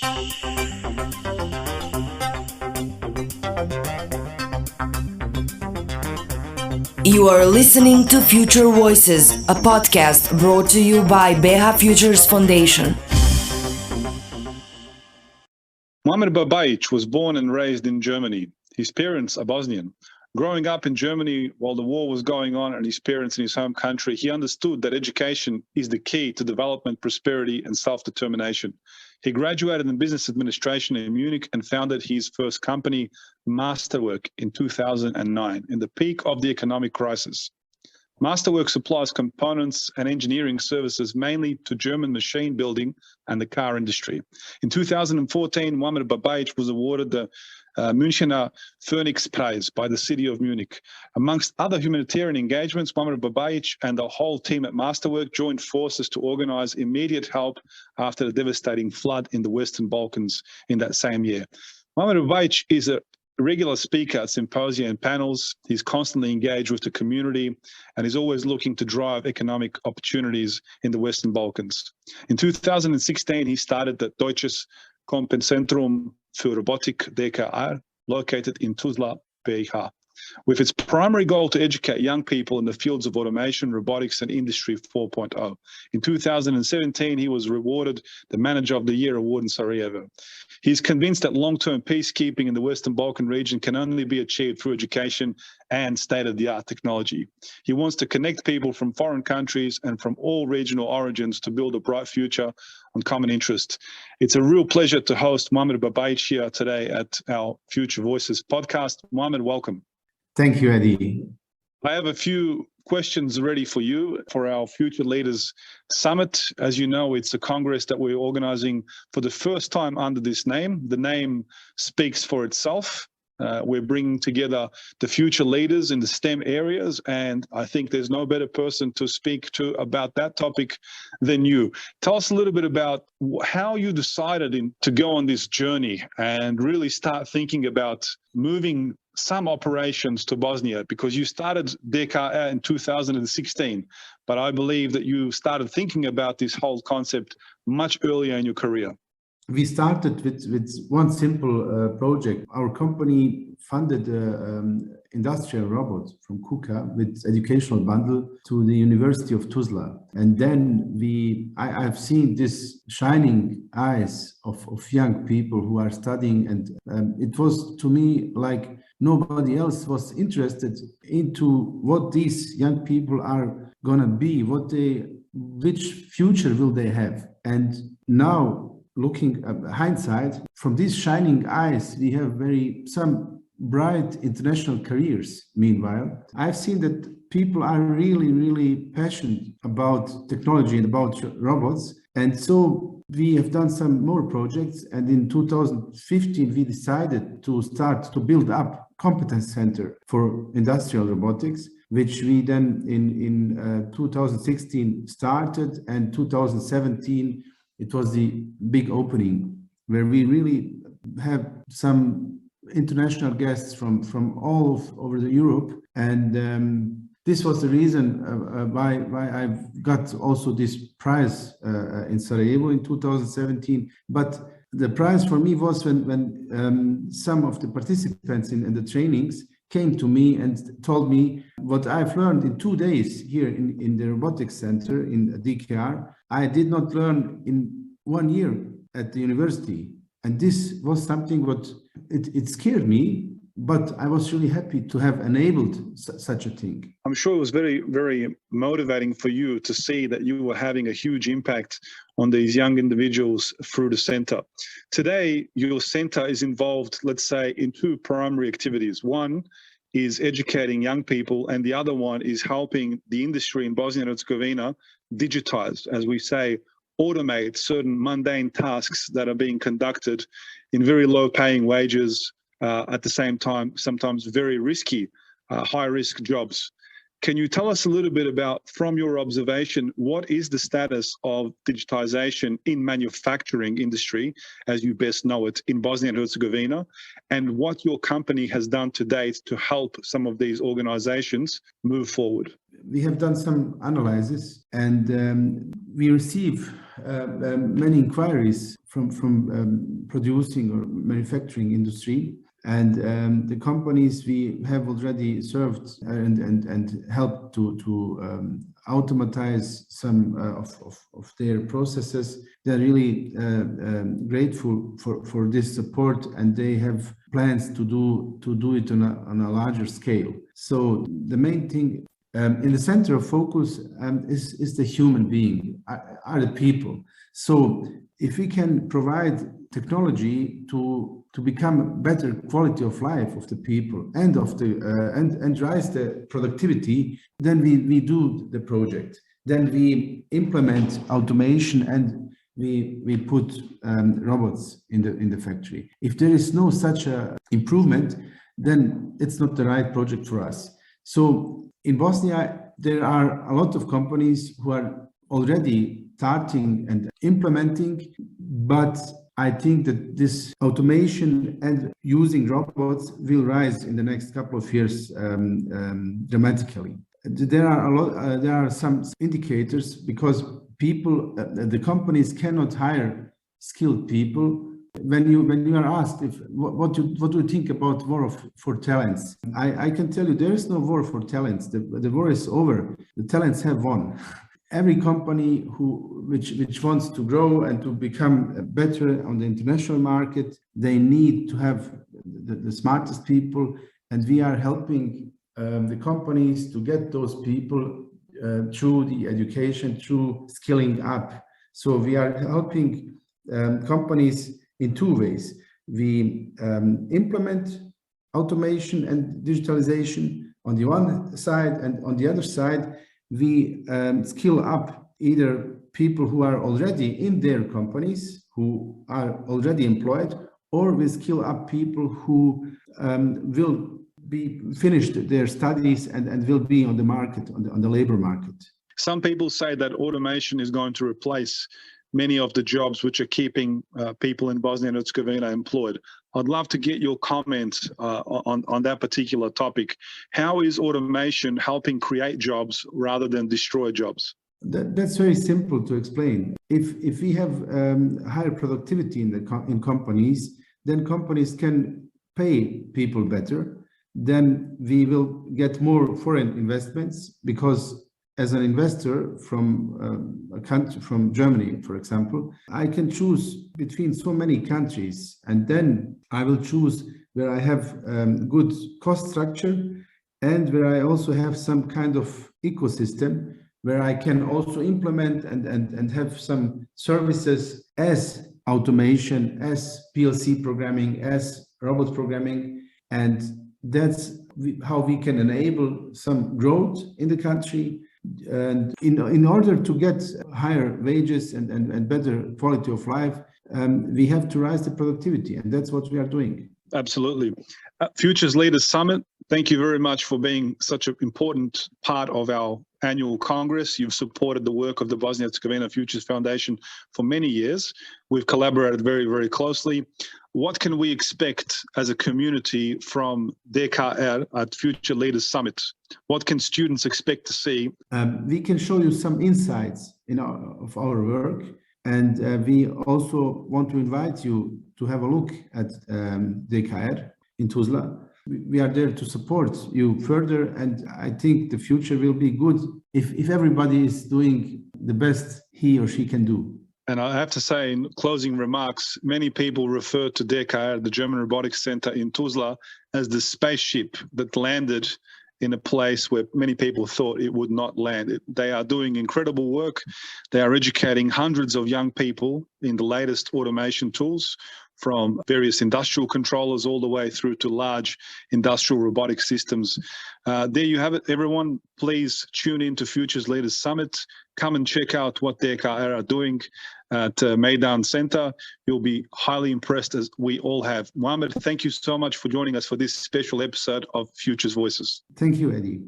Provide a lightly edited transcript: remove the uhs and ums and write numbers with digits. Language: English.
You are listening to Future Voices, a podcast brought to you by BH Futures Foundation. Muamer Babajic was born and raised in Germany. His parents are Bosnian. Growing up in Germany while the war was going on and his parents in his home country, he understood that education is the key to development, prosperity, and self-determination. He graduated in business administration in Munich and founded his first company, Masterwork, in 2009, in the peak of the economic crisis. Masterwork supplies components and engineering services mainly to German machine building and the car industry. In 2014, Muamer Babajic was awarded the Münchener Phoenix Prize by the city of Munich. Amongst other humanitarian engagements, Muamer Babajic and the whole team at Masterwork joined forces to organize immediate help after the devastating flood in the Western Balkans in that same year. Muamer Babajic is a regular speaker at symposia and panels. He's constantly engaged with the community and is always looking to drive economic opportunities in the Western Balkans. In 2016, he started the Deutsches Kompetenzentrum für Robotik DKR, located in Tuzla, BiH, with its primary goal to educate young people in the fields of automation, robotics, and Industry 4.0. In 2017, he was rewarded the Manager of the Year award in Sarajevo. He's convinced that long-term peacekeeping in the Western Balkan region can only be achieved through education and state-of-the-art technology. He wants to connect people from foreign countries and from all regional origins to build a bright future on common interest. It's a real pleasure to host Muamer Babajic here today at our Future Voices podcast. Muamer, welcome. Thank you, Eddie. I have a few questions ready for you for our Future Leaders Summit. As you know, it's a congress that we're organizing for the first time under this name. The name speaks for itself. We're bringing together the future leaders in the STEM areas, and I think there's no better person to speak to about that topic than you. Tell us a little bit about how you decided to go on this journey and really start thinking about moving some operations to Bosnia, because you started DKR in 2016, but I believe that you started thinking about this whole concept much earlier in your career. We started with one simple project. Our company funded industrial robot from KUKA with educational bundle to the University of Tuzla. And then I've seen this shining eyes of young people who are studying. And it was to me like nobody else was interested into what these young people are gonna be, which future will they have. And now, looking at hindsight, from these shining eyes, we have some bright international careers. Meanwhile, I've seen that people are really, really passionate about technology and about robots. And so we have done some more projects. And in 2015, we decided to start to build up competence center for industrial robotics, which we then in 2016 started, and 2017, it was the big opening where we really have some international guests from all over Europe. And this was the reason why I've got also this prize in Sarajevo in 2017. But the prize for me was when some of the participants in the trainings came to me and told me what I've learned in 2 days here in the Robotics Center in DKR, I did not learn in 1 year at the university. And this was something it scared me, but I was really happy to have enabled such a thing. I'm sure it was very, very motivating for you to see that you were having a huge impact on these young individuals through the center. Today, your center is involved, let's say, in two primary activities. One is educating young people, and the other one is helping the industry in Bosnia and Herzegovina digitize, as we say, automate certain mundane tasks that are being conducted in very low paying wages, at the same time, sometimes very risky, high-risk jobs. Can you tell us a little bit about, from your observation, what is the status of digitization in manufacturing industry, as you best know it, in Bosnia and Herzegovina, and what your company has done to date to help some of these organizations move forward? We have done some analysis, and we receive many inquiries from producing or manufacturing industry, and the companies we have already served and helped to automatize some of their processes. They're really grateful for this support, and they have plans to do it on a larger scale. So the main thing in the center of focus is the human being, are the people. So if we can provide technology to become better quality of life of the people and of the and rise the productivity, then we do the project. Then we implement automation and we put robots in the factory. If there is no such a improvement, then it's not the right project for us. So in Bosnia, there are a lot of companies who are already starting and implementing, but I think that this automation and using robots will rise in the next couple of years dramatically. There are some indicators, because people, the companies cannot hire skilled people. When you are asked what do you think about war for talents, I can tell you there is no war for talents. The war is over. The talents have won. Every company which wants to grow and to become better on the international market, they need to have the smartest people, and we are helping the companies to get those people through the education, through skilling up. So we are helping companies in two ways. We implement automation and digitalization on the one side, and on the other side, we skill up either people who are already in their companies, who are already employed, or we skill up people who will be finished their studies and will be on the market, on the labor market. Some people say that automation is going to replace many of the jobs which are keeping people in Bosnia and Herzegovina employed. I'd love to get your comments on that particular topic. How is automation helping create jobs rather than destroy jobs? That's very simple to explain. If we have higher productivity in companies, then companies can pay people better. Then we will get more foreign investments, because as an investor from a country, from Germany, for example, I can choose between so many countries, and then I will choose where I have good cost structure and where I also have some kind of ecosystem where I can also implement and have some services as automation, as PLC programming, as robot programming, and that's how we can enable some growth in the country. And in order to get higher wages and better quality of life, we have to rise the productivity, and that's what we are doing. Absolutely. Futures Leaders Summit, thank you very much for being such an important part of our annual Congress. You've supported the work of the Bosnia Herzegovina Futures Foundation for many years. We've collaborated very, very closely. What can we expect as a community from DKR at Future Leaders Summit? What can students expect to see? We can show you some insights of our work, and we also want to invite you to have a look at DKR in Tuzla. We are there to support you further, and I think the future will be good if everybody is doing the best he or she can do. And I have to say, in closing remarks, many people refer to DKR, the German Robotics Center in Tuzla, as the spaceship that landed in a place where many people thought it would not land. They are doing incredible work. They are educating hundreds of young people in the latest automation tools, from various industrial controllers all the way through to large industrial robotic systems. There you have it, everyone. Please tune in to Futures Leaders Summit. Come and check out what DKR are doing at Maidan Center. You'll be highly impressed, as we all have. Muamer, thank you so much for joining us for this special episode of Futures Voices. Thank you, Eddie.